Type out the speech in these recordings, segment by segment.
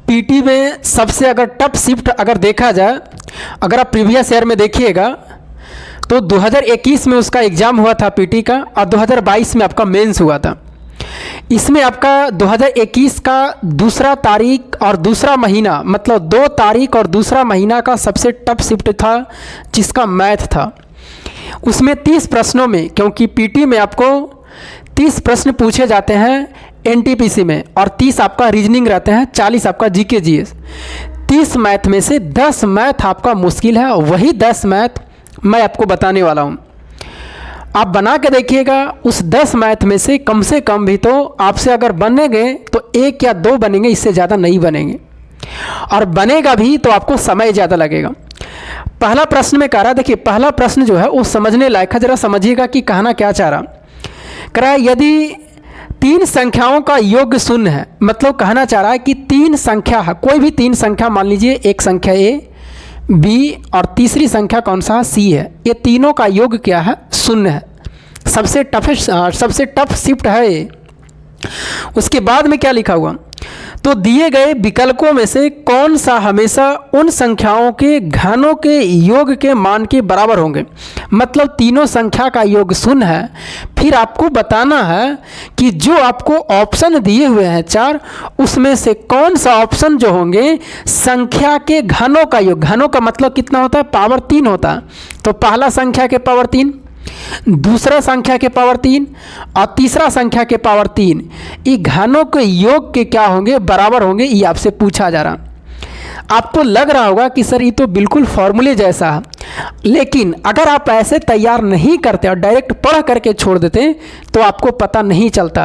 PT में सबसे अगर टफ शिफ्ट अगर देखा जाए, अगर आप प्रीवियस ईयर में देखिएगा तो 2021 में उसका एग्ज़ाम हुआ था पीटी का, और 2022 में आपका मेंस हुआ था। इसमें आपका 2021 का दूसरा तारीख और दूसरा महीना, मतलब 2 तारीख और दूसरा महीना का सबसे टफ शिफ्ट था, जिसका मैथ था। उसमें 30 प्रश्नों में, क्योंकि पीटी में आपको 30 प्रश्न पूछे जाते हैं एनटीपीसी में, और 30 आपका रीजनिंग रहते हैं, 40 आपका जीके जीएस। 30 मैथ में से 10 मैथ आपका मुश्किल है, वही 10 मैथ मैं आपको बताने वाला हूँ। आप बना के देखिएगा, उस 10 मैथ में से कम भी तो आपसे अगर बनेंगे तो 1 या 2 बनेंगे, इससे ज़्यादा नहीं बनेंगे, और बनेगा भी तो आपको समय ज़्यादा लगेगा। पहला प्रश्न में कह रहा, देखिए पहला प्रश्न जो है वो समझने लायक है, ज़रा समझिएगा कि कहना क्या चाह रहा। कह रहा है यदि 3 संख्याओं का योग शून्य है, मतलब कहना चाह रहा है कि 3 संख्या है, कोई भी 3 संख्या मान लीजिए, एक संख्या ए, बी और तीसरी संख्या कौन सा सी है, ये तीनों का योग क्या है, शून्य है। सबसे टफ शिफ्ट है ये। उसके बाद में क्या लिखा हुआ, तो दिए गए विकल्पों में से कौन सा हमेशा उन संख्याओं के घनों के योग के मान के बराबर होंगे। मतलब तीनों संख्या का योग शून्य है, फिर आपको बताना है कि जो आपको ऑप्शन दिए हुए हैं 4, उसमें से कौन सा ऑप्शन जो होंगे संख्या के घनों का योग, घनों का मतलब कितना होता है, पावर 3 होता है। तो पहला संख्या के पावर 3, दूसरा संख्या के पावर 3 और तीसरा संख्या के पावर 3, ये घनों के योग के क्या होंगे, बराबर होंगे, ये आपसे पूछा जा रहा। आपको लग रहा होगा कि सर ये तो बिल्कुल फॉर्मूले जैसा है, लेकिन अगर आप ऐसे तैयार नहीं करते और डायरेक्ट पढ़ करके छोड़ देते तो आपको पता नहीं चलता।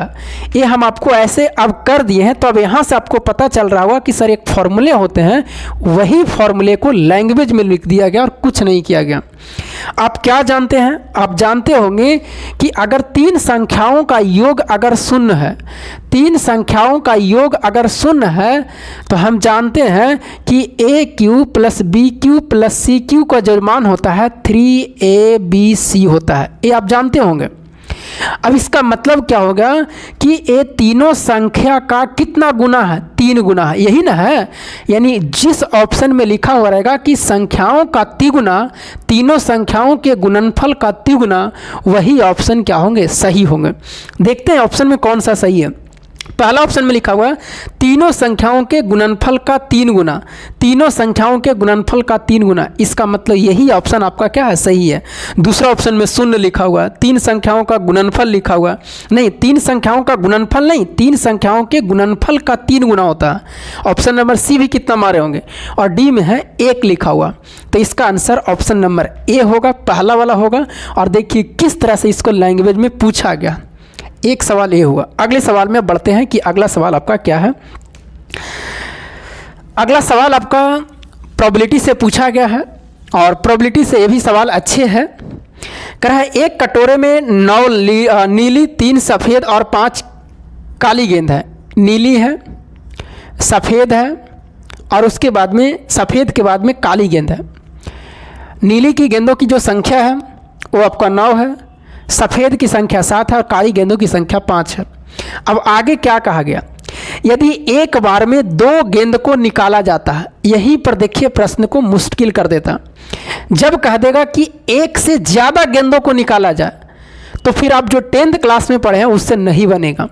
ये हम आपको ऐसे अब कर दिए हैं, तो अब यहाँ से आपको पता चल रहा होगा कि सर एक फॉर्मूले होते हैं, वही फॉर्मूले को लैंग्वेज में लिख दिया गया और कुछ नहीं किया गया। आप क्या जानते हैं, आप जानते होंगे कि अगर 3 संख्याओं का योग अगर शून्य है, 3 संख्याओं का योग अगर शून्य है, तो हम जानते हैं कि A Q plus B Q plus C Q का जो मान होता है 3abc होता है, ये आप जानते होंगे। अब इसका मतलब क्या होगा कि ये तीनों संख्या का कितना गुना है, 3 गुना है, यही ना है। यानी जिस ऑप्शन में लिखा हुआ रहेगा कि संख्याओं का तिगुना, तीनों संख्याओं के गुणनफल का तिगुना, वही ऑप्शन क्या होंगे, सही होंगे। देखते हैं ऑप्शन में कौन सा सही है। पहला ऑप्शन में लिखा हुआ है तीनों संख्याओं के गुणनफल का 3 गुना, तीनों संख्याओं के गुणनफल का 3 गुना, इसका मतलब यही ऑप्शन आपका क्या है, सही है। दूसरा ऑप्शन में शून्य लिखा हुआ है, 3 संख्याओं का गुणनफल लिखा हुआ नहीं, 3 संख्याओं का गुणनफल नहीं, 3 संख्याओं के गुणनफल का 3 गुना होता है। ऑप्शन नंबर सी भी कितना मारे होंगे, और डी में है 1 लिखा हुआ, तो इसका आंसर ऑप्शन नंबर ए होगा, पहला वाला होगा। और देखिए किस तरह से इसको लैंग्वेज में पूछा गया। एक सवाल ये हुआ। अगले सवाल में बढ़ते हैं कि अगला सवाल आपका क्या है। अगला सवाल आपका प्रोबेबिलिटी से पूछा गया है, और प्रोबेबिलिटी से ये भी सवाल अच्छे हैं। कह रहा है एक कटोरे में 9 नीली, 3 सफ़ेद और 5 काली गेंद है। नीली है, सफ़ेद है, और उसके बाद में सफ़ेद के बाद में काली गेंद है। नीली की गेंदों की जो संख्या है वो आपका 9 है, सफ़ेद की संख्या 7 है और काली गेंदों की संख्या 5 है। अब आगे क्या कहा गया, यदि एक बार में 2 गेंद को निकाला जाता है, यहीं पर देखिए प्रश्न को मुश्किल कर देता। जब कह देगा कि एक से ज़्यादा गेंदों को निकाला जाए, तो फिर आप जो 10th क्लास में पढ़े हैं उससे नहीं बनेगा।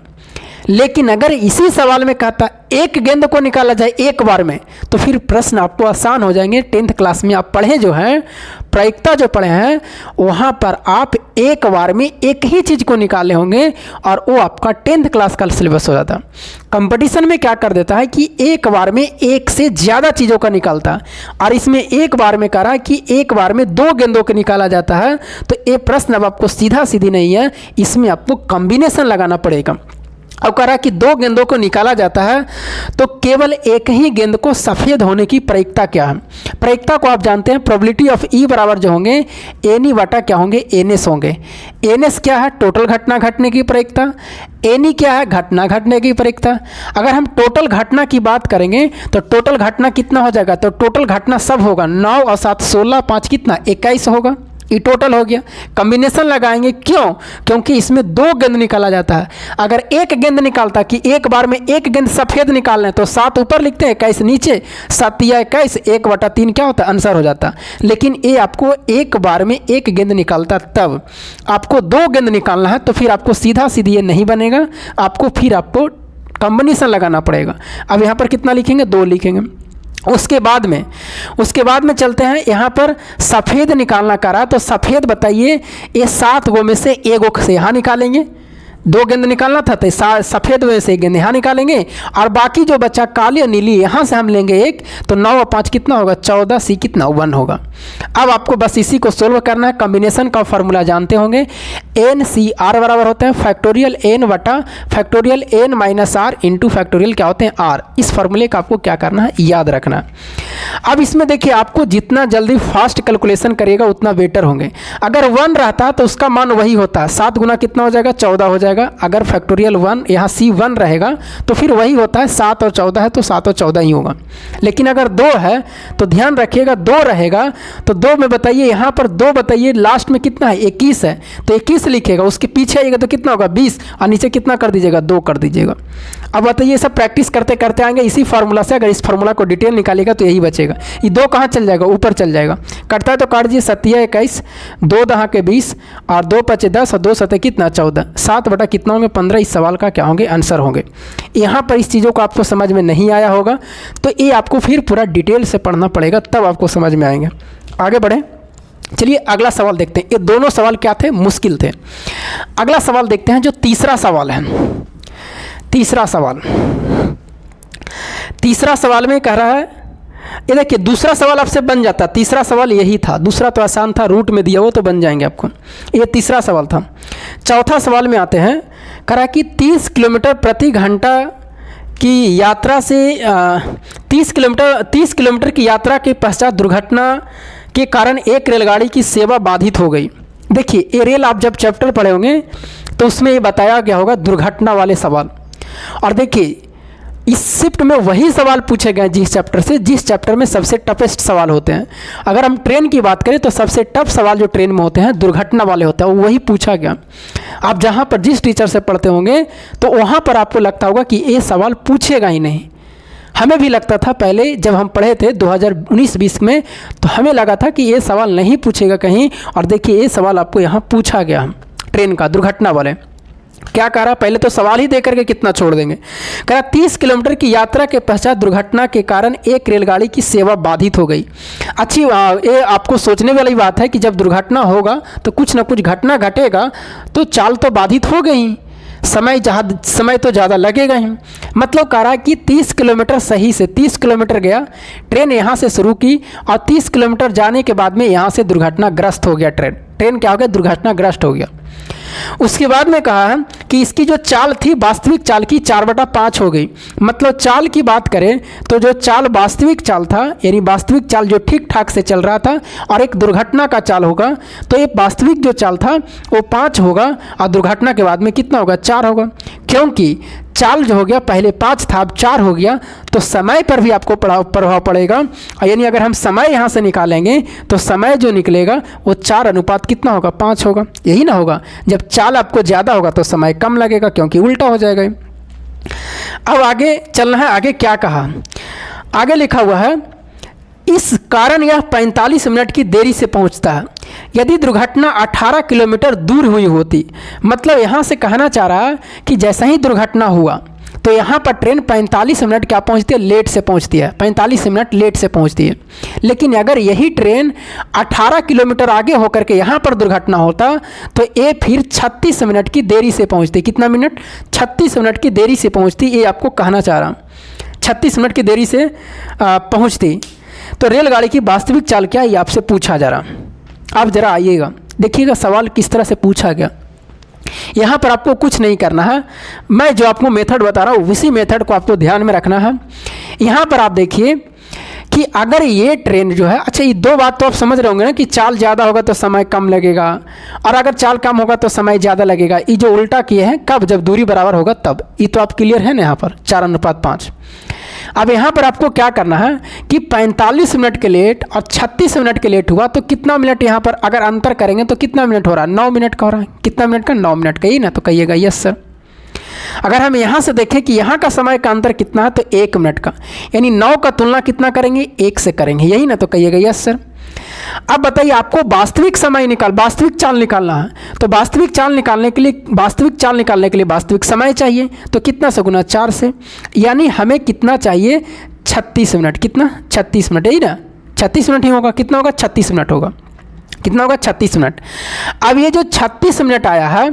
लेकिन अगर इसी सवाल में कहता एक गेंद को निकाला जाए एक बार में, तो फिर प्रश्न आपको आसान हो जाएंगे। 10th क्लास में आप पढ़े जो हैं, प्रायिकता जो पढ़े हैं, वहाँ पर आप एक बार में एक ही चीज़ को निकाले होंगे, और वो आपका 10th क्लास का सिलेबस हो जाता। कंपटीशन में क्या कर देता है कि एक बार में एक से ज़्यादा चीज़ों का निकालता, और इसमें एक बार में कह रहा है कि एक बार में 2 गेंदों को निकाला जाता है। तो ये प्रश्न अब आपको सीधा सीधी नहीं है, इसमें आपको कॉम्बिनेशन लगाना पड़ेगा। अब कह रहा है कि 2 गेंदों को निकाला जाता है, तो केवल एक ही गेंद को सफ़ेद होने की प्रायिकता क्या है। प्रायिकता को आप जानते हैं, प्रोबेबिलिटी ऑफ ई बराबर जो होंगे एनी बटा क्या होंगे, एनएस होंगे। एनएस क्या है, टोटल घटना घटने की प्रायिकता। एनी क्या है, घटना घटने की प्रायिकता। अगर हम टोटल घटना की बात करेंगे तो टोटल घटना कितना हो जाएगा, तो टोटल घटना सब होगा 9 और 7 16, 5 कितना 21 होगा। ये टोटल हो गया। कॉम्बिनेशन लगाएंगे, क्यों? क्योंकि इसमें 2 गेंद निकाला जाता है। अगर एक गेंद निकालता कि एक बार में एक गेंद सफ़ेद निकालना है तो 7 ऊपर लिखते हैं, 21 नीचे, 7 या 21, 1/3 क्या होता है? आंसर हो जाता। लेकिन ये आपको एक बार में एक गेंद निकालता, तब आपको 2 गेंद निकालना है तो फिर आपको सीधा सीधी ये नहीं बनेगा, आपको कॉम्बिनेशन लगाना पड़ेगा। अब यहाँ पर कितना लिखेंगे? 2 लिखेंगे। उसके बाद में चलते हैं, यहाँ पर सफ़ेद निकालना करा तो सफ़ेद बताइए, ये 7 गो में से 1 गो से यहाँ निकालेंगे। 2 गेंद निकालना था तो सफ़ेद में से 1 गेंद यहाँ निकालेंगे, और बाकी जो बचा काली और नीली यहाँ से हम लेंगे 1, तो 9 और 5 कितना होगा? 14, सी कितना? 1 होगा। अब आपको बस इसी को सोल्व करना है। कॉम्बिनेशन का फॉर्मूला जानते होंगे, NCR बराबर होता है फैक्टोरियल N बटा factorial N minus R into factorial क्या होते हैं? R। इस फॉर्मूले का आपको क्या करना है? याद रखना है। अब इसमें देखिए, आपको जितना जल्दी फास्ट कैलकुलेशन करिएगा उतना बेटर होंगे। अगर 1 रहता तो उसका मान वही होता, 7 गुना कितना हो जाएगा? 14 हो जाएगा। अगर फैक्टोरियल 1 यहाँ C1 रहेगा तो फिर वही होता है, 7 और 14 है तो 7 और 14 ही होगा। लेकिन अगर 2 है तो ध्यान रखिएगा, 2 रहेगा तो 2 में बताइए, यहाँ पर 2 बताइए लास्ट में कितना है? 21 है तो 21 लिखेगा, उसके पीछे आइएगा तो कितना होगा? 20, और नीचे कितना कर दीजिएगा? 2 कर दीजिएगा। अब बताइए, सब प्रैक्टिस करते करते आएंगे इसी फार्मूला से। अगर इस फार्मूला को डिटेल निकालिएगा तो यही बचेगा। ये 2 कहाँ चल जाएगा? ऊपर चल जाएगा। कटता है तो काट दीजिए, 7 या 21, 2 दहा के 20, और 2 पचे 10, और 2 सते कितना? 14, 7 बटा कितना होंगे? 15। इस सवाल का क्या होंगे? आंसर होंगे। यहाँ पर इस चीज़ों को आपको समझ में नहीं आया होगा तो ये आपको फिर पूरा डिटेल से पढ़ना पड़ेगा, तब आपको समझ में आएंगे। आगे बढ़ें, चलिए अगला सवाल देखते हैं। ये दोनों सवाल क्या थे? मुश्किल थे। अगला सवाल देखते हैं, जो तीसरा सवाल है। तीसरा सवाल में कह रहा है, ये देखिए, दूसरा सवाल आपसे बन जाता, तीसरा सवाल यही था। दूसरा तो आसान था, रूट में दिया हो तो बन जाएंगे आपको। ये तीसरा सवाल था। चौथा सवाल में आते हैं, कह रहा है कि 30 किलोमीटर प्रति घंटा की यात्रा से 30 किलोमीटर की यात्रा के पश्चात दुर्घटना के कारण एक रेलगाड़ी की सेवा बाधित हो गई। देखिए, ये रेल आप जब चैप्टर पढ़े होंगे तो उसमें ये बताया गया होगा दुर्घटना वाले सवाल। और देखिए, इस शिफ्ट में वही सवाल पूछे गए जिस चैप्टर में सबसे टफेस्ट सवाल होते हैं। अगर हम ट्रेन की बात करें तो सबसे टफ सवाल जो ट्रेन में होते हैं दुर्घटना वाले होते हैं, वही पूछा गया। आप जहाँ पर जिस टीचर से पढ़ते होंगे तो वहाँ पर आपको लगता होगा कि ये सवाल पूछेगा ही नहीं। हमें भी लगता था पहले जब हम पढ़े थे 2019-20 में, तो हमें लगा था कि ये सवाल नहीं पूछेगा कहीं, और देखिए ये सवाल आपको यहाँ पूछा गया ट्रेन का, दुर्घटना वाले। क्या कह रहा? पहले तो सवाल ही देकर के कितना छोड़ देंगे। कह रहा 30 किलोमीटर की यात्रा के पश्चात दुर्घटना के कारण एक रेलगाड़ी की सेवा बाधित हो गई। अच्छी ये आपको सोचने वाली बात है कि जब दुर्घटना होगा तो कुछ ना कुछ घटना घटेगा, तो चाल तो बाधित हो गई, समय तो ज़्यादा लगेगा ही। मतलब कह रहा है कि 30 किलोमीटर सही से 30 किलोमीटर गया, ट्रेन यहाँ से शुरू की और 30 किलोमीटर जाने के बाद में यहाँ से दुर्घटनाग्रस्त हो गया। ट्रेन क्या हो गया? दुर्घटनाग्रस्त हो गया। उसके बाद में कहा कि इसकी जो चाल थी, वास्तविक चाल की 4/5 हो गई। मतलब चाल की बात करें तो जो चाल वास्तविक चाल था, यानी वास्तविक चाल जो ठीक ठाक से चल रहा था, और एक दुर्घटना का चाल होगा, तो ये वास्तविक जो चाल था वो 5 होगा और दुर्घटना के बाद में कितना होगा? 4 होगा। क्योंकि चाल जो हो गया पहले 5 था, अब 4 हो गया, तो समय पर भी आपको प्रभाव पड़ेगा। यानी अगर हम समय यहाँ से निकालेंगे तो समय जो निकलेगा वो 4 अनुपात कितना होगा? 5 होगा। यही ना होगा, जब चाल आपको ज़्यादा होगा तो समय कम लगेगा, क्योंकि उल्टा हो जाएगा। अब आगे चलना है। आगे क्या कहा? आगे लिखा हुआ है, इस कारण यह 45 मिनट की देरी से पहुंचता है। यदि दुर्घटना 18 किलोमीटर दूर हुई होती, मतलब यहाँ से कहना चाह रहा है कि जैसा ही दुर्घटना हुआ तो यहाँ पर ट्रेन 45 मिनट क्या पहुँचती है? लेट से पहुँचती है, 45 मिनट लेट से पहुँचती है। लेकिन अगर यही ट्रेन 18 किलोमीटर आगे होकर के यहाँ पर दुर्घटना होता तो ये फिर 36 मिनट की देरी से पहुँचती। कितना मिनट? 36 मिनट की देरी से पहुँचती। ये आपको कहना चाह रहा हूँ, 36 मिनट की देरी से पहुँचती। तो रेलगाड़ी की वास्तविक चाल क्या है, ये आपसे पूछा जा रहा। आप जरा आइएगा, देखिएगा सवाल किस तरह से पूछा गया। यहाँ पर आपको कुछ नहीं करना है, मैं जो आपको मेथड बता रहा हूँ उसी मेथड को आपको ध्यान में रखना है। यहाँ पर आप देखिए कि अगर ये ट्रेन जो है, अच्छा ये 2 बात तो आप समझ रहे होंगे ना कि चाल ज़्यादा होगा तो समय कम लगेगा, और अगर चाल कम होगा तो समय ज़्यादा लगेगा। ये जो उल्टा किए हैं, कब? जब दूरी बराबर होगा तब। ये तो आप क्लियर है ना यहाँ पर 4/5। अब यहाँ पर आपको क्या करना है कि 45 मिनट के लेट और 36 मिनट के लेट हुआ, तो कितना मिनट यहाँ पर अगर अंतर करेंगे तो कितना मिनट हो रहा है? 9 मिनट का हो रहा है। कितना मिनट का? 9 मिनट का ही ना, तो कहिएगा यस सर। अगर हम यहाँ से देखें कि यहाँ का समय का अंतर कितना है, तो 1 मिनट का, यानी 9 का तुलना कितना करेंगे? 1 से करेंगे, यही ना, तो कहिएगा यस सर। अब बताइए आपको वास्तविक वास्तविक चाल निकालना है, तो वास्तविक चाल निकालने के लिए वास्तविक समय चाहिए, तो कितना से गुना? 4 से, यानी हमें कितना चाहिए? 36 मिनट। कितना? 36 मिनट, यही ना, 36 मिनट ही होगा। कितना होगा? 36 मिनट होगा। कितना होगा? 36 मिनट। अब ये जो 36 मिनट आया है,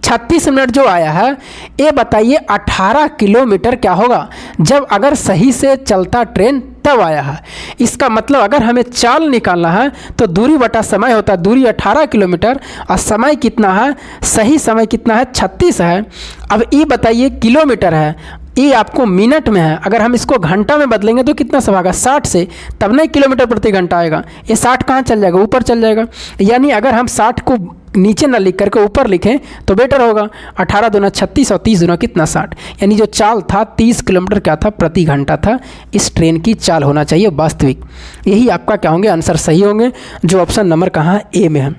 36 मिनट जो आया है, ये बताइए 18 किलोमीटर क्या होगा जब अगर सही से चलता ट्रेन तब आया है। इसका मतलब अगर हमें चाल निकालना है तो दूरी बटा समय होता है। दूरी 18 किलोमीटर और समय कितना है? सही समय कितना है? 36 है। अब ये बताइए किलोमीटर है, ये आपको मिनट में है। अगर हम इसको घंटा में बदलेंगे तो कितना समय आएगा? 60 से, तब नहीं किलोमीटर प्रति घंटा आएगा। ये 60 कहाँ चल जाएगा? ऊपर चल जाएगा। यानी अगर हम 60 को नीचे ना लिख करके ऊपर लिखें तो बेटर होगा। 18 दूना 36 और 30 दूना कितना? 60। यानी जो चाल था 30 किलोमीटर क्या था? प्रति घंटा था। इस ट्रेन की चाल होना चाहिए वास्तविक। यही आपका क्या होंगे? आंसर सही होंगे, जो ऑप्शन नंबर कहाँ? ए में है।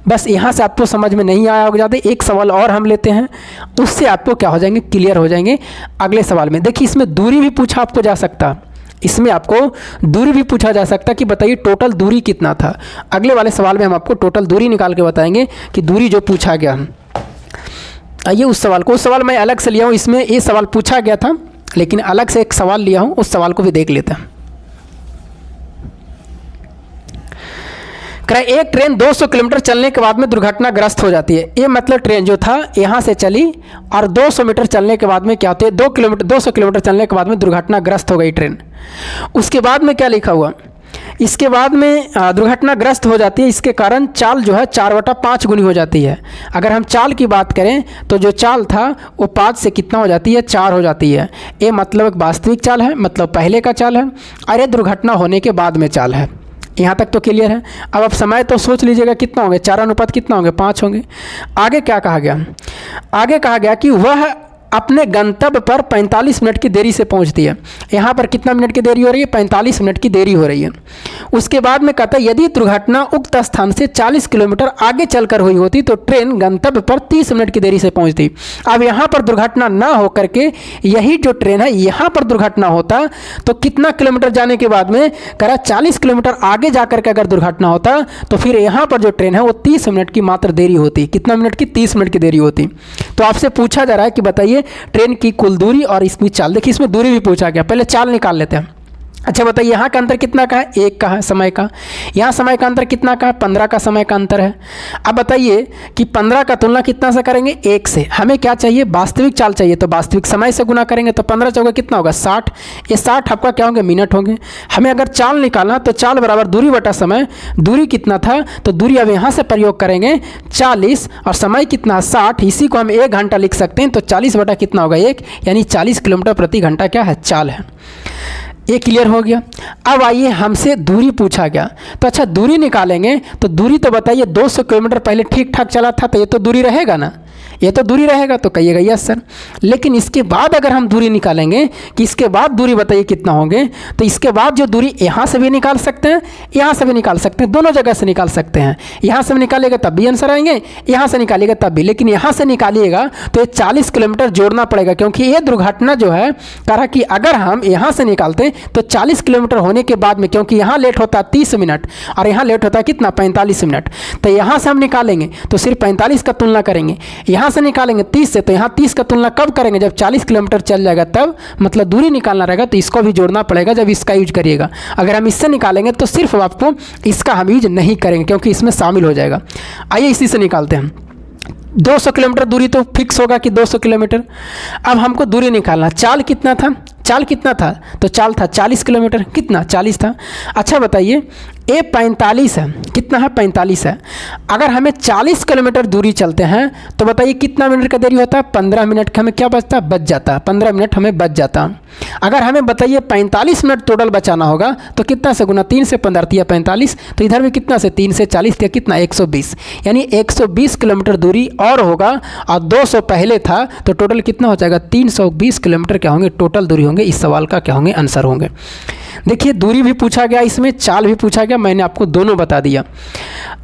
बस यहाँ से आपको समझ में नहीं आया होगा ज़्यादा। एक सवाल और हम लेते हैं, उससे आपको क्या हो जाएंगे? क्लियर हो जाएंगे अगले सवाल में। देखिए इसमें दूरी भी पूछा आपको जा सकता, इसमें आपको दूरी भी पूछा जा सकता कि बताइए टोटल दूरी कितना था। अगले वाले सवाल में हम आपको टोटल दूरी निकाल के बताएंगे कि दूरी जो पूछा गया। आइए उस सवाल मैं अलग से लिया हूँ। इसमें ये सवाल पूछा गया था लेकिन अलग से एक सवाल लिया हूँ, उस सवाल को भी देख लेते हैं। एक ट्रेन 200 किलोमीटर चलने के बाद में दुर्घटनाग्रस्त हो जाती है। ये मतलब ट्रेन जो था यहाँ से चली और 200 मीटर चलने के बाद में क्या होती है? 200 किलोमीटर चलने के बाद में दुर्घटनाग्रस्त हो गई ट्रेन। उसके बाद में क्या लिखा हुआ? इसके बाद में दुर्घटनाग्रस्त हो जाती है। इसके कारण चाल जो है 4/5 गुनी हो जाती है। अगर हम चाल की बात करें तो जो चाल था वो 5 से कितना हो जाती है? 4 हो जाती है। ये मतलब एक वास्तविक चाल है, मतलब पहले का चाल है, और ये दुर्घटना होने के बाद में चाल है। यहाँ तक तो क्लियर है। अब आप समय तो सोच लीजिएगा कितना होंगे? 4 कितना होंगे? 5 होंगे। आगे क्या कहा गया? आगे कहा गया कि वह अपने गंतव्य पर 45 मिनट की देरी से पहुंचती है। यहाँ पर कितना मिनट की देरी हो रही है? 45 मिनट की देरी हो रही है। उसके बाद में कहता है यदि दुर्घटना उक्त स्थान से 40 किलोमीटर आगे चलकर हुई होती तो ट्रेन गंतव्य पर 30 मिनट की देरी से पहुंचती। अब यहाँ पर दुर्घटना ना हो करके यही जो ट्रेन है यहाँ पर दुर्घटना होता तो कितना किलोमीटर जाने के बाद में कह रहा 40 किलोमीटर आगे जा करके अगर दुर्घटना होता तो फिर यहाँ पर जो ट्रेन है वो 30 मिनट की मात्र देरी होती। कितना मिनट की? 30 मिनट की देरी होती। तो आपसे पूछा जा रहा है कि बताइए ट्रेन की कुल दूरी और इसमें चाल। देखिए इसमें दूरी भी पूछा गया, पहले चाल निकाल लेते हैं। अच्छा बताइए यहाँ का अंतर कितना का है? 1 का है समय का। यहाँ समय का अंतर कितना का है? 15 का समय का अंतर है। अब बताइए कि 15 का तुलना कितना से करेंगे? 1 से। हमें क्या चाहिए? वास्तविक चाल चाहिए, तो वास्तविक समय से गुना करेंगे तो 15 चौका कितना होगा? 60। ये 60 आपका क्या होंगे? मिनट होंगे। हमें अगर चाल निकालना तो चाल बराबर दूरी बटा समय। दूरी कितना था? तो दूरी अब यहाँ से प्रयोग करेंगे 40 और समय कितना? 60। इसी को हम 1 घंटा लिख सकते हैं, तो 40 बटा कितना होगा? 1, यानी 40 किलोमीटर प्रति घंटा क्या है? चाल है। ये क्लियर हो गया। अब आइए हमसे दूरी पूछा गया, तो अच्छा दूरी निकालेंगे तो दूरी तो बताइए 200 किलोमीटर पहले ठीक ठाक चला था, तो ये तो दूरी रहेगा ना, ये तो दूरी रहेगा, तो कहिएगा यस सर। लेकिन इसके बाद अगर हम दूरी निकालेंगे कि इसके बाद दूरी बताइए कितना होंगे, तो इसके बाद जो दूरी यहाँ से भी निकाल सकते हैं, यहाँ से भी निकाल सकते हैं, दोनों जगह से निकाल सकते हैं। यहाँ से निकालिएगा तब भी आंसर आएंगे, यहाँ से निकालिएगा तब भी। लेकिन यहाँ से निकालिएगा तो ये 40 किलोमीटर जोड़ना पड़ेगा, क्योंकि ये दुर्घटना जो है कहा कि अगर हम यहाँ से निकालते तो 40 किलोमीटर होने के बाद में, क्योंकि यहाँ लेट होता है 30 मिनट और यहाँ लेट होता है कितना? 45 मिनट। तो यहाँ से हम निकालेंगे तो सिर्फ 45 का तुलना करेंगे, यहाँ से निकालेंगे 30 से, तो यहाँ 30 का तुलना कब करेंगे? जब 40 किलोमीटर चल जाएगा तब, मतलब दूरी निकालना रहेगा तो इसको भी जोड़ना पड़ेगा जब इसका यूज करिएगा। अगर हम इससे निकालेंगे तो सिर्फ आपको इसका हम यूज नहीं करेंगे क्योंकि इसमें शामिल हो जाएगा। आइए इसी से निकालते हैं। 200 किलोमीटर दूरी तो फिक्स होगा कि 200 किलोमीटर। अब हमको दूरी निकालना, चाल कितना था? चाल कितना था? तो चाल था 40 किलोमीटर। कितना? 40 था। अच्छा बताइए ये 45 है, कितना है? 45 है। अगर हमें 40 किलोमीटर दूरी चलते हैं तो बताइए कितना मिनट का देरी होता है? 15 मिनट का हमें क्या बचता? बच जाता। 15 मिनट हमें बच जाता। अगर हमें बताइए 45 मिनट टोटल बचाना होगा तो कितना से गुना? 3 से 15 दिया 45, तो इधर भी कितना से? 3 से 40 दिया कितना? 120। यानी 120 किलोमीटर दूरी और होगा, और 200 पहले था तो टोटल कितना हो जाएगा? 320 किलोमीटर क्या होंगे? टोटल दूरी होंगे। इस सवाल का क्या होंगे? आंसर होंगे। देखिए दूरी भी पूछा गया, इसमें चाल भी पूछा गया, मैंने आपको दोनों बता दिया।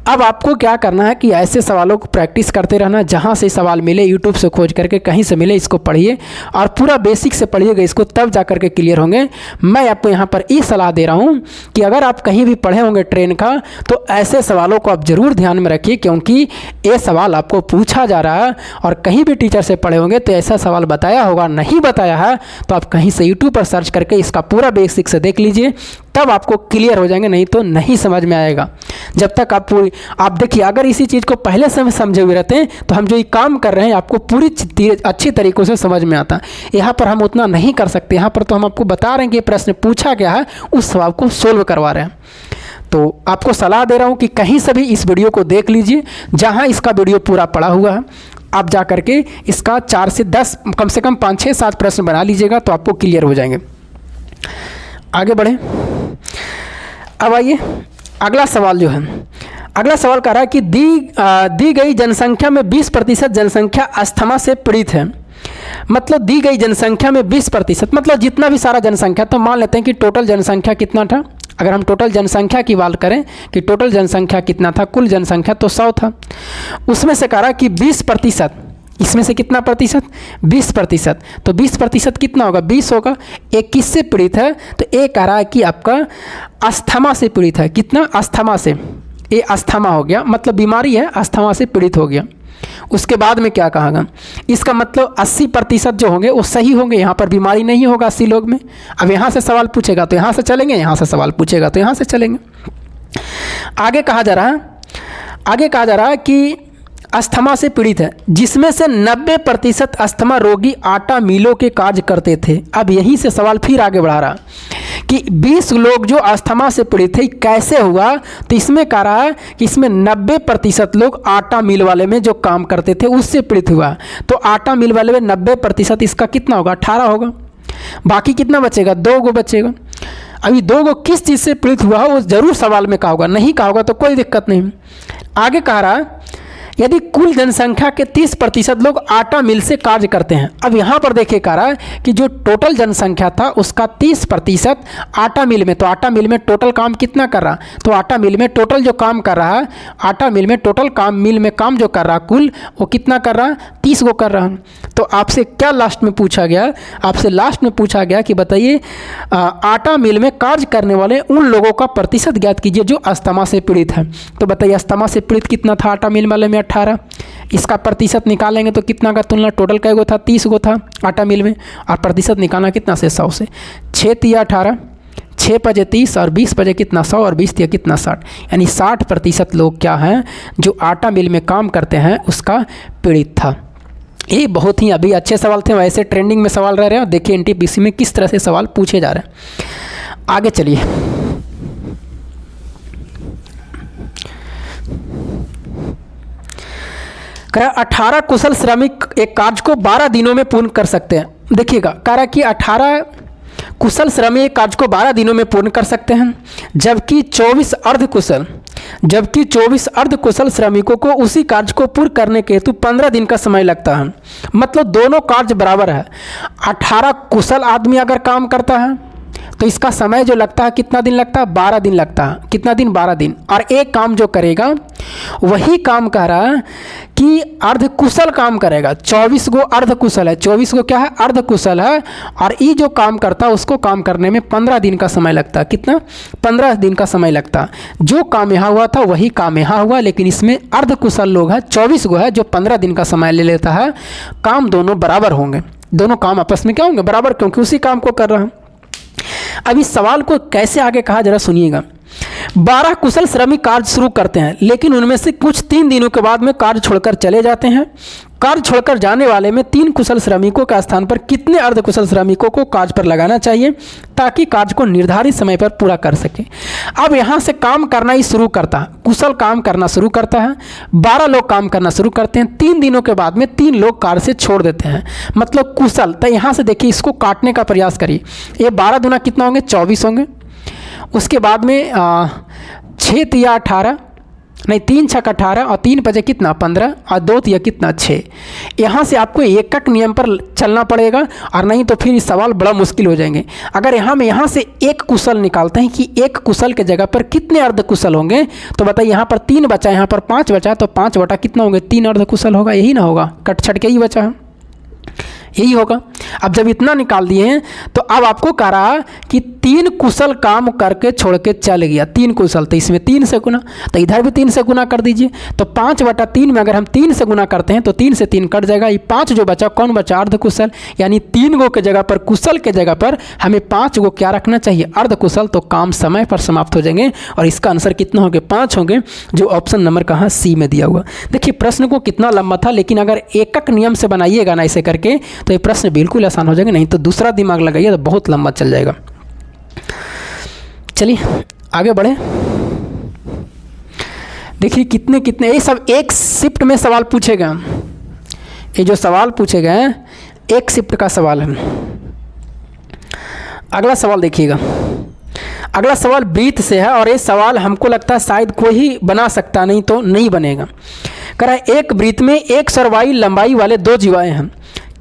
अब आपको क्या करना है कि ऐसे सवालों को प्रैक्टिस करते रहना, जहाँ से सवाल मिले यूट्यूब से खोज करके कहीं से मिले इसको पढ़िए और पूरा बेसिक से पढ़िएगा इसको, तब जा करके क्लियर होंगे। मैं आपको यहाँ पर ये सलाह दे रहा हूँ कि अगर आप कहीं भी पढ़े होंगे ट्रेन का तो ऐसे सवालों को आप ज़रूर ध्यान में रखिए, क्योंकि ये सवाल आपको पूछा जा रहा है और कहीं भी टीचर से पढ़े होंगे तो ऐसा सवाल बताया होगा, नहीं बताया है तो आप कहीं से यूट्यूब पर सर्च करके इसका पूरा बेसिक से देख लीजिए, तब आपको क्लियर हो जाएंगे, नहीं तो नहीं समझ में आएगा। जब तक आप देखिए, अगर इसी चीज़ को पहले से समझे हुए रहते हैं तो हम जो ये काम कर रहे हैं आपको पूरी अच्छी तरीक़ों से समझ में आता। यहाँ पर हम उतना नहीं कर सकते, यहाँ पर तो हम आपको बता रहे हैं कि प्रश्न पूछा गया है, उस सवाल को सोल्व करवा रहे हैं। तो आपको सलाह दे रहा हूँ कि कहीं से भी इस वीडियो को देख लीजिए, जहाँ इसका वीडियो पूरा पड़ा हुआ है आप जा करके इसका 4 से 10 कम से कम 5, 6, 7 प्रश्न बना लीजिएगा तो आपको क्लियर हो जाएंगे। आगे बढ़ें। अब आइए अगला सवाल जो है, अगला सवाल कह रहा है कि दी गई जनसंख्या में 20% जनसंख्या अस्थमा से पीड़ित है। मतलब दी गई जनसंख्या में 20%, मतलब जितना भी सारा जनसंख्या, तो मान लेते हैं कि टोटल जनसंख्या कितना था। अगर हम टोटल जनसंख्या की बात करें कि टोटल जनसंख्या कितना था, कुल जनसंख्या तो 100 था, उसमें से कह रहा है कि 20%, इसमें से कितना प्रतिशत, 20%, तो 20% कितना होगा, 20 होगा। एक किससे पीड़ित है, तो एक कह रहा है कि आपका अस्थमा से पीड़ित है। कितना, अस्थमा से, ये अस्थमा हो गया, मतलब बीमारी है, अस्थमा से पीड़ित हो गया। उसके बाद में क्या कहा, इसका मतलब 80% जो होंगे वो सही होंगे, यहाँ पर बीमारी नहीं होगा 80 लोग में। अब यहाँ से सवाल पूछेगा तो यहाँ से चलेंगे, यहाँ से सवाल पूछेगा तो यहाँ से चलेंगे। आगे कहा जा रहा है कि अस्थमा से पीड़ित है, जिसमें से 90% अस्थमा रोगी आटा मिलों के कार्य करते थे। अब यहीं से सवाल फिर आगे बढ़ा रहा कि 20 लोग जो अस्थमा से पीड़ित थे, कैसे हुआ, तो इसमें कह रहा है कि इसमें 90% लोग आटा मिल वाले में जो काम करते थे उससे पीड़ित हुआ। तो आटा मिल वाले में 90%, इसका कितना होगा, 18 होगा। बाकी कितना बचेगा, 2 गो बचेगा। अभी 2 गो किस चीज़ से पीड़ित हुआ वो ज़रूर सवाल में कहा होगा, नहीं कहा होगा तो कोई दिक्कत नहीं। आगे कह रहा है यदि कुल जनसंख्या के 30% लोग आटा मिल से कार्य करते हैं। अब यहाँ पर देखिए कह रहा है कि जो टोटल जनसंख्या था उसका 30% आटा मिल में, तो आटा मिल में टोटल काम कितना कर रहा, तो आटा मिल में टोटल जो काम कर रहा है, आटा मिल में टोटल काम, मिल में काम जो कर रहा कुल, वो कितना कर रहा है, 30 गो कर रहा है। तो आपसे क्या लास्ट में पूछा गया, आपसे लास्ट में पूछा गया कि बताइए आटा मिल में कार्य करने वाले उन लोगों का प्रतिशत ज्ञात कीजिए जो अस्थमा से पीड़ित है। तो बताइए अस्थमा से पीड़ित कितना था आटा मिल वाले में, 18। इसका प्रतिशत निकालेंगे तो कितना का तुलना, टोटल कै गो था, 30 गो था आटा मिल में, और प्रतिशत निकालना कितना से, 100 से। 6 तिया 18, 6 पजे 30 और 20 पजे कितना, 100 और 20 तिया कितना, 60। यानी 60% लोग क्या हैं जो आटा मिल में काम करते हैं उसका पीड़ित था। ये बहुत ही अभी अच्छे सवाल थे, वैसे ट्रेंडिंग में सवाल रह रहे हैं। देखिए एनटीपीसी में किस तरह से सवाल पूछे जा रहे हैं। आगे चलिए, कह रहा 18 कुशल श्रमिक एक कार्य को 12 दिनों में पूर्ण कर सकते हैं। देखिएगा कह रहा कि 18 कुशल श्रमिक एक कार्य को 12 दिनों में पूर्ण कर सकते हैं, जबकि 24 अर्धकुशल श्रमिकों को उसी कार्य को पूर्ण करने के हेतु 15 दिन का समय लगता है। मतलब दोनों कार्य बराबर है। 18 कुशल आदमी अगर काम करता है तो इसका समय जो लगता है कितना दिन लगता है, 12 दिन लगता है। कितना दिन, 12 दिन। और एक काम जो करेगा वही काम कह रहा है कि अर्धकुशल काम करेगा। 24 गो अर्धकुशल है, 24 गो क्या है, अर्धकुशल है, और ये जो काम करता है उसको काम करने में 15 दिन का समय लगता है। कितना, 15 दिन का समय लगता है। जो काम यहाँ हुआ था वही काम यहाँ हुआ, लेकिन इसमें अर्धकुशल लोग हैं 24 गो है जो 15 दिन का समय ले लेता है। काम दोनों बराबर होंगे, दोनों काम आपस में क्या होंगे, बराबर, क्योंकि उसी काम को कर रहा है। अब इस सवाल को कैसे आगे कहा जरा सुनिएगा। 12 कुशल श्रमिक कार्य शुरू करते हैं, लेकिन उनमें से कुछ 3 दिनों के बाद में कार्य छोड़कर चले जाते हैं। कार्य छोड़कर जाने वाले में 3 कुशल श्रमिकों का स्थान पर कितने अर्धकुशल श्रमिकों को कार्य पर लगाना चाहिए ताकि कार्य को निर्धारित समय पर पूरा कर सके। अब यहाँ से काम करना ही शुरू करता है, कुशल काम करना शुरू करता है। 12 लोग काम करना शुरू करते हैं, 3 दिनों के बाद में 3 लोग कार्य से छोड़ देते हैं, मतलब कुशल। तो यहाँ से देखिए इसको काटने का प्रयास करिए। ये 12 दूना कितना होंगे, 24 होंगे। उसके बाद में 6 तिया 18, नहीं, 3 छक 18 और 3 बजे कितना 15 और 2 तिया कितना 6। यहाँ से आपको एकक नियम पर चलना पड़ेगा और नहीं तो फिर इस सवाल बड़ा मुश्किल हो जाएंगे। अगर हम यहाँ से एक कुशल निकालते हैं कि एक कुशल के जगह पर कितने अर्ध कुशल होंगे, तो बताइए यहाँ पर 3 बचा, यहाँ पर 5 बचा, तो 5 बटा कितना होंगे 3 अर्ध कुशल होगा, यही ना होगा, कट छट के ही बचा है, यही होगा। अब जब इतना निकाल दिए हैं तो अब आपको कह रहा कि 3 कुशल काम करके छोड़ के चल गया, 3 कुशल, तो इसमें 3 से गुना, तो इधर भी 3 से गुना कर दीजिए। तो 5/3 में अगर हम 3 से गुना करते हैं तो 3 से 3 कट जाएगा, ये 5 जो बचा कौन बचा अर्ध कुशल, यानी 3 गो के जगह पर कुशल के जगह पर हमें 5 गो क्या रखना चाहिए अर्ध कुशल, तो काम समय पर समाप्त हो जाएंगे और इसका आंसर कितना होंगे 5 होंगे, जो ऑप्शन नंबर कहाँ सी में दिया हुआ। देखिए प्रश्न को कितना लंबा था, लेकिन अगर एकक नियम से बनाइएगा ना ऐसे करके तो ये प्रश्न बिल्कुल आसान हो जाएगा, नहीं तो दूसरा दिमाग लगाइए तो बहुत लंबा चल जाएगा। चलिए आगे बढ़े। देखिए कितने कितने ये सब एक शिफ्ट में सवाल पूछेगा, ये जो सवाल पूछे गए हैं एक शिफ्ट का सवाल है। अगला सवाल देखिएगा, अगला सवाल ब्रीथ से है और ये सवाल हमको लगता है शायद कोई ही बना सकता, नहीं तो नहीं बनेगा। कह रहा है एक ब्रीथ में एक सरवाई लंबाई वाले 2 जीवाएं हैं,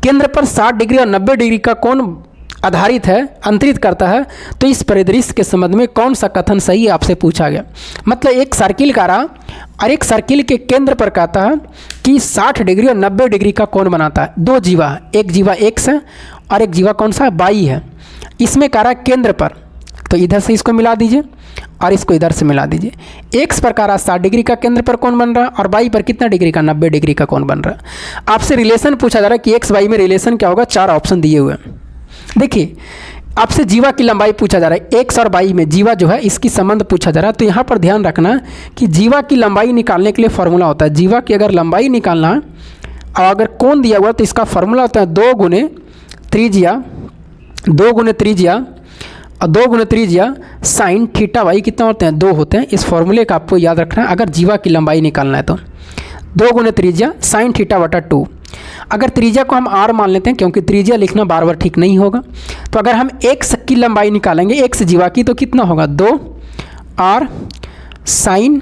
केंद्र पर 60 डिग्री और 90 डिग्री का कोण आधारित है अंतरित करता है, तो इस परिदृश्य के संबंध में कौन सा कथन सही है आपसे पूछा गया। मतलब एक सर्किल का रहा और एक सर्किल के केंद्र पर कहता है कि 60 डिग्री और 90 डिग्री का कोण बनाता है। 2 जीवा, एक जीवा एक्स है और एक जीवा कौन सा वाई है। इसमें कह रहा है केंद्र पर, तो इधर से इसको मिला दीजिए और इसको इधर से मिला दीजिए। एक्स पर कह रहा 60 डिग्री का केंद्र पर कौन बन रहा है और वाई पर कितना डिग्री का 90 डिग्री का कौन बन रहा है। आपसे रिलेशन पूछा जा रहा है कि एक्स वाई में रिलेशन क्या होगा, 4 ऑप्शन दिए हुए हैं। देखिए आपसे जीवा की लंबाई पूछा जा रहा है, एक्स और वाई में जीवा जो है इसकी संबंध पूछा जा रहा है। तो यहाँ पर ध्यान रखना कि जीवा की लंबाई निकालने के लिए फॉर्मूला होता है, जीवा की अगर लंबाई निकालना है और अगर कोण दिया हुआ तो इसका फॉर्मूला होता है 2 गुने त्रिज्या और 2 गुने त्रिज्या साइन थीटा वाई कितना होते हैं 2 होते हैं। इस फॉर्मूले का आपको याद रखना है अगर जीवा की लंबाई निकालना है तो 2 गुने त्रिज्या साइन थीटा बटा 2। अगर त्रिज्या को हम r मान लेते हैं क्योंकि त्रिज्या लिखना बार बार ठीक नहीं होगा, तो अगर हम x की लंबाई निकालेंगे x जीवा की तो कितना होगा 2r साइन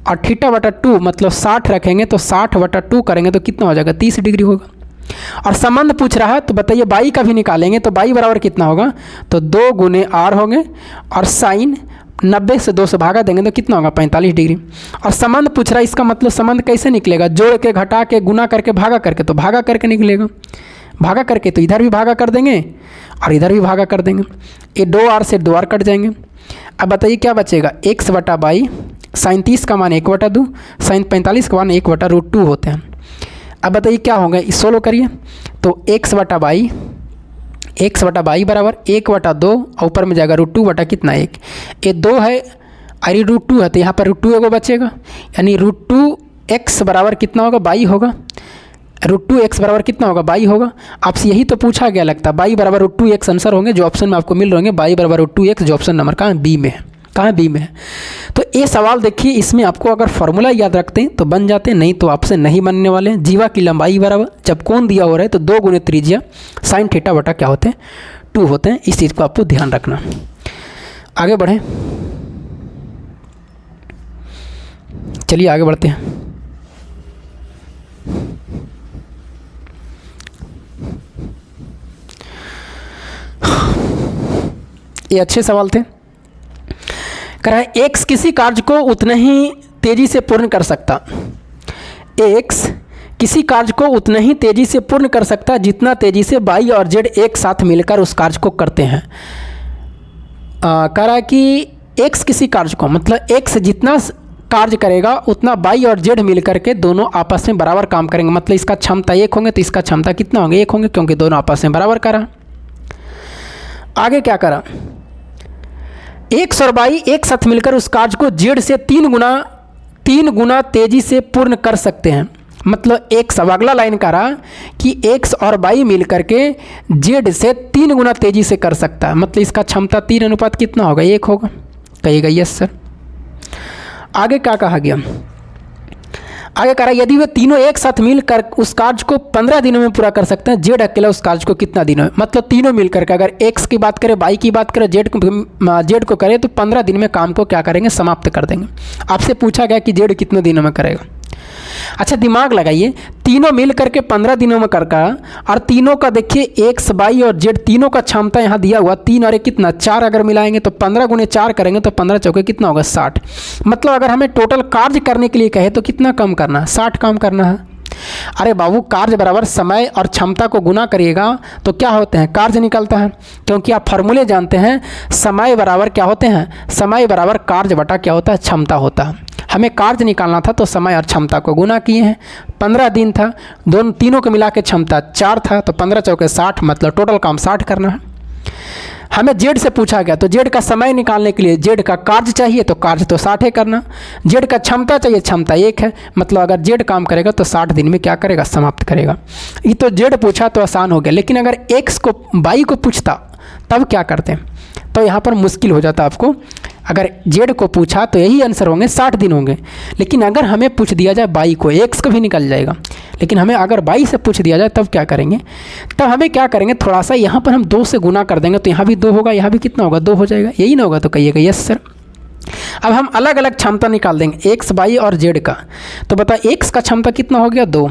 और थीटा बटा 2, मतलब 60 रखेंगे तो 60/2 करेंगे तो कितना हो जाएगा 30 डिग्री होगा। और संबंध पूछ रहा है तो बताइए बाई का भी निकालेंगे तो बाई बराबर कितना होगा, तो 2 गुने r होंगे और साइन 90 से 2 से भागा देंगे तो कितना होगा 45 डिग्री। और संबंध पूछ रहा है, इसका मतलब संबंध कैसे निकलेगा, जोड़ के घटा के गुना करके भागा करके, तो भागा करके निकलेगा। भागा करके तो इधर भी भागा कर देंगे और इधर भी भागा कर देंगे, ये 2r से 2r कट जाएंगे। अब बताइए क्या बचेगा, x बटा बाई, साइन 30 का मान 1/2, साइन 45 का मान 1/√2 होते हैं। अब बताइए क्या होगा, इस सोलो करिए तो x बटा बाई बराबर 1/2 और ऊपर में जाएगा √2 बटा कितना 1, ये 2 है और ये √2 है तो यहाँ पर √2 एगो बचेगा, यानी √2x बराबर कितना होगा 22 होगा। √2x बराबर कितना होगा 22 होगा। आपसे यही तो पूछा गया लगता है, बाई बराबर √2x आंसर होंगे जो ऑप्शन में आपको मिल रहे होंगे, बाई बराबर √2x जो ऑप्शन नंबर कहाँ बी में है, कहाँ बी में है। तो ये सवाल देखिए, इसमें आपको अगर फॉर्मूला याद रखते हैं तो बन जाते हैं, नहीं तो आपसे नहीं बनने वाले। जीवा की लंबाई बराबर जब कोण दिया हो रहा है तो 2 गुने त्रिज्या साइन थीटा बटा क्या होते हैं 2 होते हैं। इस चीज़ को आपको ध्यान रखना। आगे बढ़ें, चलिए आगे बढ़ते हैं। ये अच्छे सवाल थे। कह रहा है एक्स किसी कार्य को उतना ही तेजी से पूर्ण कर सकता, एक्स किसी कार्य को उतना ही तेजी से पूर्ण कर सकता जितना तेजी से वाई और जेड एक साथ मिलकर उस कार्य को करते हैं। कह रहा है कि एक्स किसी कार्य को, मतलब एक्स जितना कार्य करेगा उतना वाई और जेड मिलकर के दोनों आपस में बराबर काम करेंगे। मतलब इसका क्षमता 1 होंगे तो इसका क्षमता कितना होंगे 1 होंगे, क्योंकि दोनों आपस में बराबर करा। आगे क्या करा, एक्स और वाई एक साथ मिलकर उस कार्य को जेड से 3 गुना तेजी से पूर्ण कर सकते हैं। मतलब एक्स, अब अगला लाइन कह रहा कि एक्स और वाई मिलकर के जेड से 3 गुना तेजी से कर सकता है। मतलब इसका क्षमता 3 अनुपात कितना होगा 1 होगा। कहिएगा यस सर। आगे क्या कहा गया, आगे करा, यदि वे तीनों एक साथ मिलकर उस कार्य को 15 दिनों में पूरा कर सकते हैं, जेड अकेला उस कार्य को कितना दिनों में, मतलब तीनों मिलकर के, अगर एक्स की बात करें, वाई की बात करें, जेड को करें तो 15 दिन में काम को क्या करेंगे, समाप्त कर देंगे। आपसे पूछा गया कि जेड कितने दिनों में करेगा। अच्छा दिमाग लगाइए, तीनों मिल करके 15 दिनों में करका, और तीनों का देखिए एक्स वाई और जेड तीनों का क्षमता यहाँ दिया हुआ 3 और 1 कितना 4, अगर मिलाएंगे तो 15 गुने 4 करेंगे तो 15 चौके कितना होगा 60। मतलब अगर हमें टोटल कार्य करने के लिए कहे तो कितना काम करना है, 60 काम करना है। अरे बाबू, कार्य बराबर समय और क्षमता को गुना करिएगा तो क्या होते हैं, कार्य निकलता है। क्योंकि आप फॉर्मूले जानते हैं, समय बराबर क्या होते हैं, समय बराबर कार्य बटा क्या होता है, क्षमता होता है। हमें कार्य निकालना था तो समय और क्षमता को गुना किए हैं। 15 दिन था, दोनों तीनों को मिला के क्षमता 4 था, तो 15 चौके 60, मतलब टोटल काम 60 करना है। हमें जेड से पूछा गया तो जेड का समय निकालने के लिए जेड का कार्य चाहिए तो कार्य तो 60 करना, जेड का क्षमता चाहिए, क्षमता 1 है, मतलब अगर जेड काम करेगा तो 60 दिन में क्या करेगा, समाप्त करेगा। ये तो जेड पूछा तो आसान हो गया, लेकिन अगर एक्स को वाई को पूछता तब क्या करते हैं, तो यहाँ पर मुश्किल हो जाता आपको। अगर जेड को पूछा तो यही आंसर होंगे, 60 दिन होंगे। लेकिन अगर हमें पूछ दिया जाए वाई को, एक्स को भी निकल जाएगा, लेकिन हमें अगर वाई से पूछ दिया जाए तब क्या करेंगे, तब हमें क्या करेंगे, थोड़ा सा यहाँ पर हम 2 से गुना कर देंगे तो यहाँ भी 2 होगा, यहाँ भी कितना होगा, 2 हो जाएगा। यही ना होगा तो कहिएगा यस सर। अब हम अलग अलग क्षमता निकाल देंगे, एक्स वाई और जेड का। तो बताओ एक्स का क्षमता कितना हो गया 2,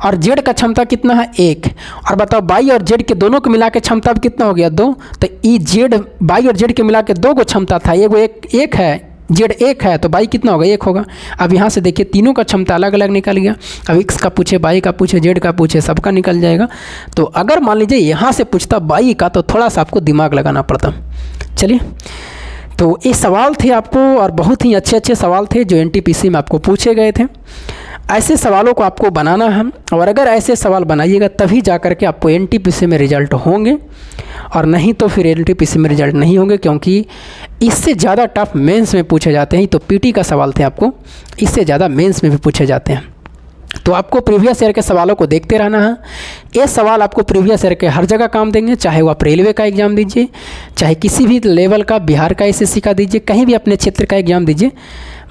और जेड का क्षमता कितना है 1, और बताओ वाई और जेड के दोनों को मिला के क्षमता अब कितना हो गया 2। तो ई जेड वाई और जेड के मिला के 2 को क्षमता था, एगो एक है, जेड 1 है, तो वाई कितना होगा 1 होगा। अब यहाँ से देखिए तीनों का क्षमता अलग अलग निकल गया। अब एक्स का पूछे, वाई का पूछे, जेड का पूछे, सबका निकल जाएगा। तो अगर मान लीजिए यहाँ से पूछता वाई का तो थोड़ा सा आपको दिमाग लगाना पड़ता। चलिए, तो ये सवाल थे आपको, और बहुत ही अच्छे अच्छे सवाल थे जो एनटीपीसी में आपको पूछे गए थे। ऐसे सवालों को आपको बनाना है, और अगर ऐसे सवाल बनाइएगा तभी जा कर के आपको एनटीपीसी में रिजल्ट होंगे, और नहीं तो फिर एनटीपीसी में रिजल्ट नहीं होंगे, क्योंकि इससे ज़्यादा टफ मेंस में पूछे जाते हैं। तो पीटी का सवाल थे आपको, इससे ज़्यादा मेंस में भी पूछे जाते हैं। तो आपको प्रीवियस ईयर के सवालों को देखते रहना है। ये सवाल आपको प्रीवियस ईयर के हर जगह काम देंगे, चाहे वो आप रेलवे का एग्ज़ाम दीजिए, चाहे किसी भी लेवल का, बिहार का एसएससी का दीजिए, कहीं भी अपने क्षेत्र का एग्ज़ाम दीजिए।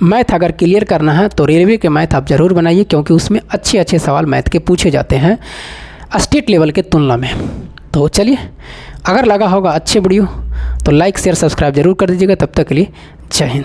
मैथ अगर क्लियर करना है तो रेलवे के मैथ आप ज़रूर बनाइए, क्योंकि उसमें अच्छे अच्छे सवाल मैथ के पूछे जाते हैं स्टेट लेवल के तुलना में। तो चलिए, अगर लगा होगा अच्छे वीडियो तो लाइक शेयर सब्सक्राइब जरूर कर दीजिएगा। तब तक के लिए जय हिंद।